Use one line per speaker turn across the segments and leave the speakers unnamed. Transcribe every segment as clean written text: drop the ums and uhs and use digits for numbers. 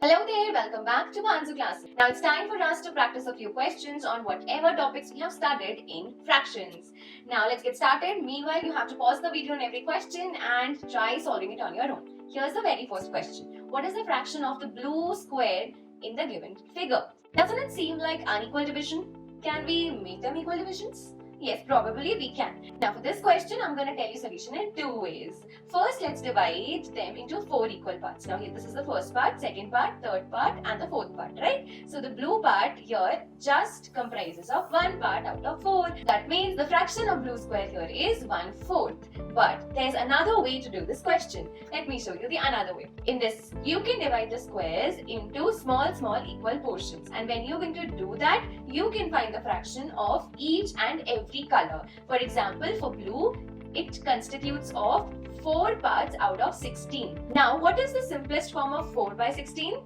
Hello there, welcome back to Bhanzu class. Now it's time for us to practice a few questions on whatever topics we have studied in fractions. Now let's get started. Meanwhile, you have to pause the video on every question and try solving it on your own. Here's the very first question. What is the fraction of the blue square in the given figure? Doesn't it seem like unequal division? Can we make them equal divisions? Yes, probably we can. Now for this question, I'm going to tell you solution in two ways. First, let's divide them into 4 equal parts. Now here, this is the first part, second part, third part and the fourth part, right? So the blue part here just comprises of 1 part out of 4. That means the fraction of blue square here is 1/4. But there's another way to do this question. Let me show you the another way. In this, you can divide the squares into small equal portions. And when you're going to do that, you can find the fraction of each and every color. For example, for blue, it constitutes of 4 parts out of 16. Now, what is the simplest form of 4 by 16?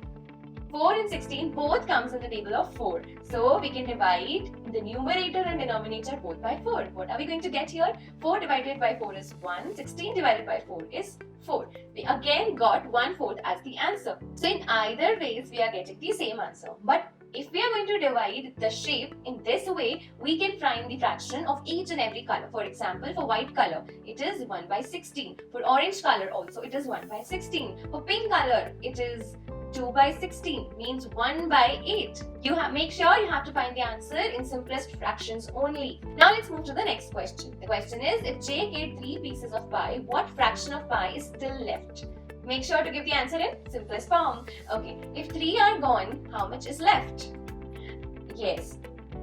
4 and 16 both comes in the table of 4. So, we can divide the numerator and denominator both by 4. What are we going to get here? 4 divided by 4 is 1. 16 divided by 4 is 4. We again got 1/4 as the answer. So, in either ways, we are getting the same answer. But if we are going to divide the shape in this way, we can find the fraction of each and every color. For example, for white color, it is 1 by 16. For orange color also, it is 1 by 16. For pink color, it is 2 by 16, means 1 by 8. Make sure you have to find the answer in simplest fractions only. Now let's move to the next question. The question is, if Jake ate 3 pieces of pie, what fraction of pie is still left? Make sure to give the answer in simplest form. Okay, if 3 are gone, how much is left? Yes,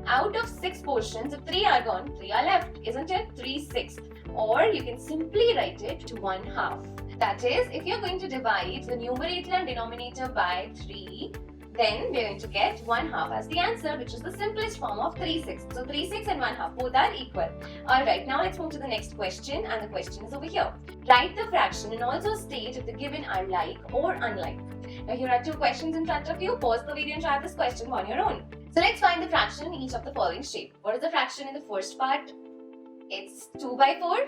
out of 6 portions, if 3 are gone, 3 are left, isn't it? 3/6. Or you can simply write it to 1/2. That is, if you're going to divide the numerator and denominator by 3, then we're going to get 1/2 as the answer, which is the simplest form of 3/6. So 3/6 and 1/2 both are equal. Alright, now let's move to the next question, and the question is over here. Write the fraction and also state if the given are like or unlike. Now here are 2 questions in front of you. Pause the video and try this question on your own. So let's find the fraction in each of the following shape. What is the fraction in the first part? It's 2 by 4.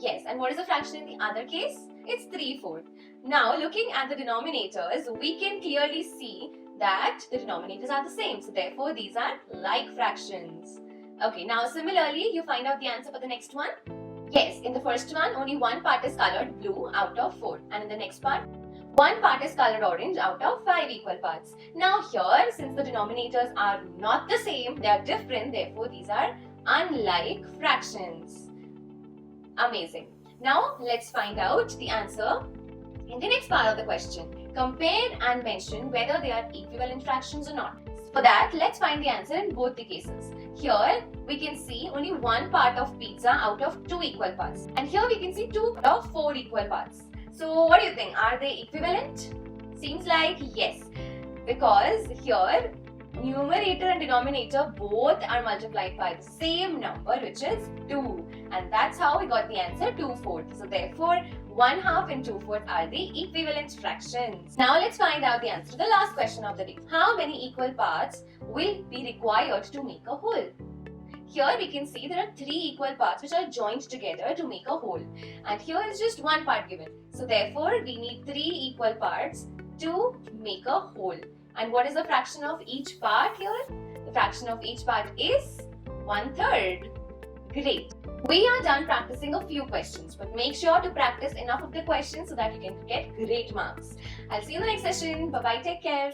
Yes, and what is the fraction in the other case? It's 3/4. Now looking at the denominators, we can clearly see that the denominators are the same. So therefore these are like fractions. Okay, now similarly you find out the answer for the next one. Yes, in the first one only 1 part is colored blue out of 4, and in the next part 1 part is colored orange out of 5 equal parts. Now here, since the denominators are not the same, they are different, therefore these are unlike fractions. Amazing. Now let's find out the answer in the next part of the question. Compare and mention whether they are equivalent fractions or not. For that, let's find the answer in both the cases. Here we can see only 1 part of pizza out of 2 equal parts. And here we can see 2 out of 4 equal parts. So what do you think? Are they equivalent? Seems like yes. Because here numerator and denominator both are multiplied by the same number, which is 2. And that's how we got the answer 2/4. So therefore 1/2 and 2/4 are the equivalent fractions. Now let's find out the answer to the last question of the day. How many equal parts will be required to make a whole? Here we can see there are 3 equal parts which are joined together to make a whole. And here is just 1 part given. So therefore we need 3 equal parts to make a whole. And what is the fraction of each part here? The fraction of each part is 1/3. Great. We are done practicing a few questions, but make sure to practice enough of the questions so that you can get great marks. I'll see you in the next session. Bye-bye. Take care.